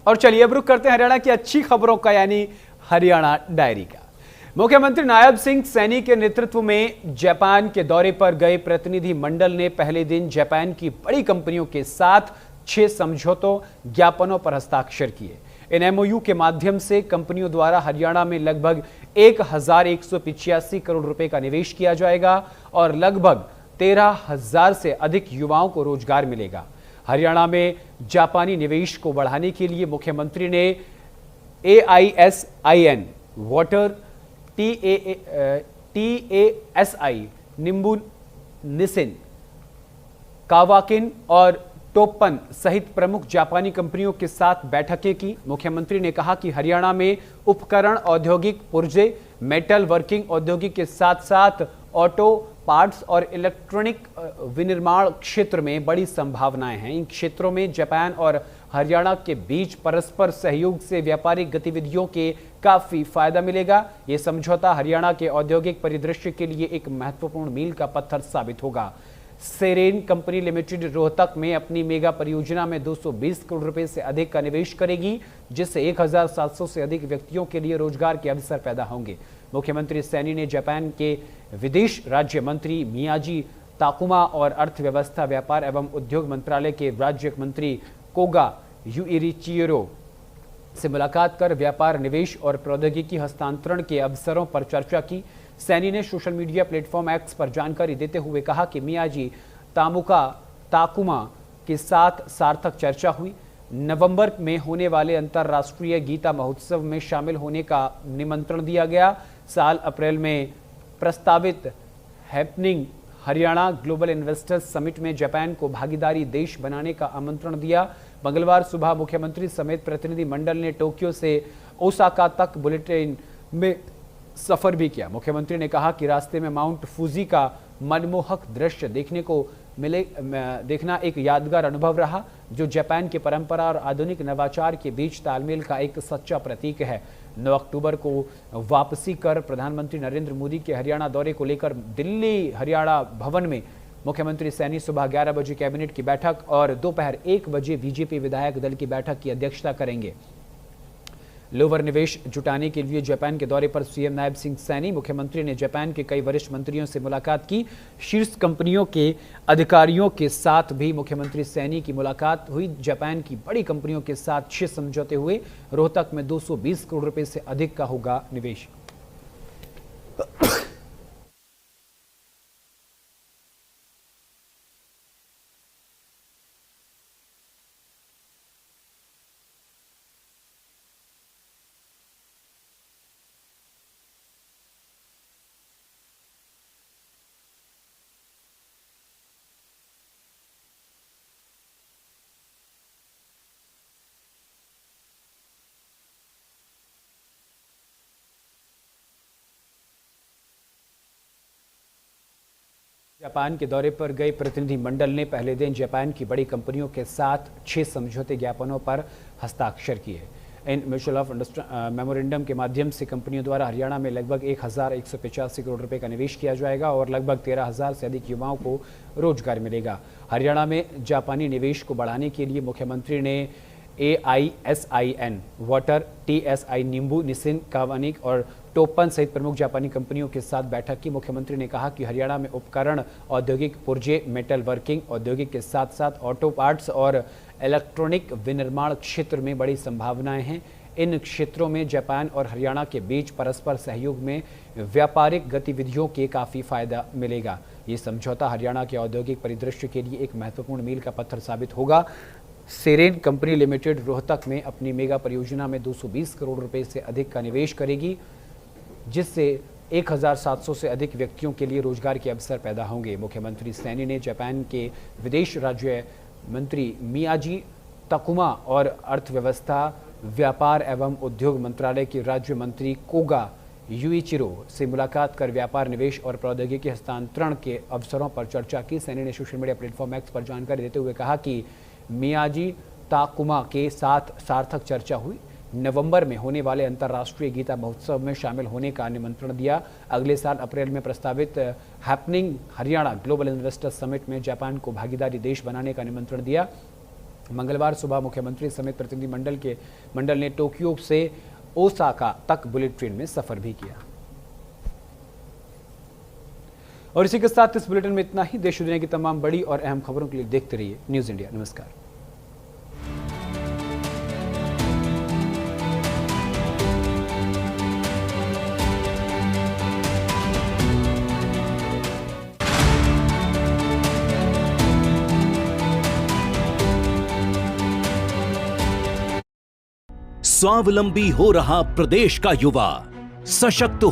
और चलिए अब रुक करते हैं हरियाणा की अच्छी खबरों का, यानी हरियाणा डायरी का। मुख्यमंत्री नायब सिंह सैनी के नेतृत्व में जापान के दौरे पर गए प्रतिनिधि मंडल ने पहले दिन जापान की बड़ी कंपनियों के साथ 6 समझौतों ज्ञापनों पर हस्ताक्षर किए। इन एमओयू के माध्यम से कंपनियों द्वारा हरियाणा में लगभग 1185 करोड़ रुपए का निवेश किया जाएगा और लगभग 13,000 से अधिक युवाओं को रोजगार मिलेगा। हरियाणा में जापानी निवेश को बढ़ाने के लिए मुख्यमंत्री ने AISIN वाटर, TASI निंबू निसिन, कावाकिन और टोप्पन सहित प्रमुख जापानी कंपनियों के साथ बैठकें की। मुख्यमंत्री ने कहा कि हरियाणा में उपकरण, औद्योगिक पुर्जे, मेटल वर्किंग औद्योगिक के साथ साथ ऑटो पार्ट्स और इलेक्ट्रॉनिक विनिर्माण क्षेत्र में बड़ी संभावनाएं हैं। इन क्षेत्रों में जापान और हरियाणा के बीच परस्पर सहयोग से व्यापारिक गतिविधियों के काफी फायदा मिलेगा। ये समझौता हरियाणा के औद्योगिक परिदृश्य के लिए एक महत्वपूर्ण मील का पत्थर साबित होगा। सेरेन कंपनी लिमिटेड रोहतक में अपनी मेगा परियोजना में 220 करोड़ रुपए से अधिक का निवेश करेगी, जिससे 1700 से अधिक व्यक्तियों के लिए रोजगार के अवसर पैदा होंगे। मुख्यमंत्री सैनी ने जापान के विदेश राज्य मंत्री मियाजी ताकुमा और अर्थव्यवस्था, व्यापार एवं उद्योग मंत्रालय के राज्य मंत्री कोगा युइचिरो से मुलाकात कर व्यापार, निवेश और प्रौद्योगिकी हस्तांतरण के अवसरों पर चर्चा की। सैनी ने सोशल मीडिया प्लेटफॉर्म एक्स पर जानकारी देते हुए कहा कि मियाजी ताकुमा के साथ सार्थक चर्चा हुई। नवंबर में होने वाले अंतर्राष्ट्रीय गीता महोत्सव में शामिल होने का निमंत्रण दिया गया। साल अप्रैल में प्रस्तावित happening Haryana global investors summit में जापान को भागीदारी देश बनाने का आमंत्रण दिया। मंगलवार सुबह मुख्यमंत्री समेत प्रतिनिधि मंडल ने टोक्यो से ओसाका तक बुलेट ट्रेन में सफर भी किया। मुख्यमंत्री ने कहा कि रास्ते में माउंट फूजी का मनमोहक दृश्य देखना एक यादगार अनुभव रहा, जो जापान की परंपरा और आधुनिक नवाचार के बीच तालमेल का एक सच्चा प्रतीक है। 9 अक्टूबर को वापसी कर प्रधानमंत्री नरेंद्र मोदी के हरियाणा दौरे को लेकर दिल्ली हरियाणा भवन में मुख्यमंत्री सैनी सुबह 11 बजे कैबिनेट की बैठक और दोपहर 1 बजे बीजेपी विधायक दल की बैठक की अध्यक्षता करेंगे। लोअर निवेश जुटाने के लिए जापान के दौरे पर सीएम नायब सिंह सैनी। मुख्यमंत्री ने जापान के कई वरिष्ठ मंत्रियों से मुलाकात की। शीर्ष कंपनियों के अधिकारियों के साथ भी मुख्यमंत्री सैनी की मुलाकात हुई। जापान की बड़ी कंपनियों के साथ 6 समझौते हुए। रोहतक में 220 करोड़ रुपए से अधिक का होगा निवेश। जापान के दौरे पर गए प्रतिनिधि मंडल ने पहले दिन जापान की बड़ी कंपनियों के साथ 6 समझौते ज्ञापनों पर हस्ताक्षर किए। इन म्यूचुअल ऑफ मेमोरेंडम के माध्यम से कंपनियों द्वारा हरियाणा में लगभग 1185 करोड़ रुपए का निवेश किया जाएगा और लगभग 13,000 से अधिक युवाओं को रोजगार मिलेगा। हरियाणा में जापानी निवेश को बढ़ाने के लिए मुख्यमंत्री ने AISIN वाटर, TSI निंबू निसिन, कावानिक और टोप्पन सहित प्रमुख जापानी कंपनियों के साथ बैठक की। मुख्यमंत्री ने कहा कि हरियाणा में उपकरण, औद्योगिक पुर्जे, मेटल वर्किंग औद्योगिक के साथ साथ ऑटो पार्ट्स और इलेक्ट्रॉनिक विनिर्माण क्षेत्र में बड़ी संभावनाएं हैं। इन क्षेत्रों में जापान और हरियाणा के बीच परस्पर सहयोग में व्यापारिक गतिविधियों के काफी फायदा मिलेगा। ये समझौता हरियाणा के औद्योगिक परिदृश्य के लिए एक महत्वपूर्ण मील का पत्थर साबित होगा। सेरेन कंपनी लिमिटेड रोहतक में अपनी मेगा परियोजना में 220 करोड़ रुपए से अधिक का निवेश करेगी, जिससे 1700 से अधिक व्यक्तियों के लिए रोजगार के अवसर पैदा होंगे। मुख्यमंत्री सैनी ने जापान के विदेश राज्य मंत्री मियाजी ताकुमा और अर्थव्यवस्था, व्यापार एवं उद्योग मंत्रालय के राज्य मंत्री कोगा युइचिरो से मुलाकात कर व्यापार, निवेश और प्रौद्योगिकी हस्तांतरण के अवसरों पर चर्चा की। सैनी ने सोशल मीडिया प्लेटफॉर्म एक्स पर जानकारी देते हुए कहा कि मियाजी ताकुमा के साथ सार्थक चर्चा हुई। नवंबर में होने वाले अंतर्राष्ट्रीय गीता महोत्सव में शामिल होने का निमंत्रण दिया। अगले साल अप्रैल में प्रस्तावित happening Haryana global investors summit में जापान को भागीदारी देश बनाने का निमंत्रण दिया। मंगलवार सुबह मुख्यमंत्री समेत प्रतिनिधि मंडल ने टोक्यो से ओसाका तक बुलेट ट्रेन में सफर भी किया। और इसी के साथ इस बुलेटिन में इतना ही। देश दुनिया की तमाम बड़ी और अहम खबरों के लिए देखते रहिए न्यूज़ इंडिया। नमस्कार। स्वावलंबी हो रहा प्रदेश का युवा, सशक्त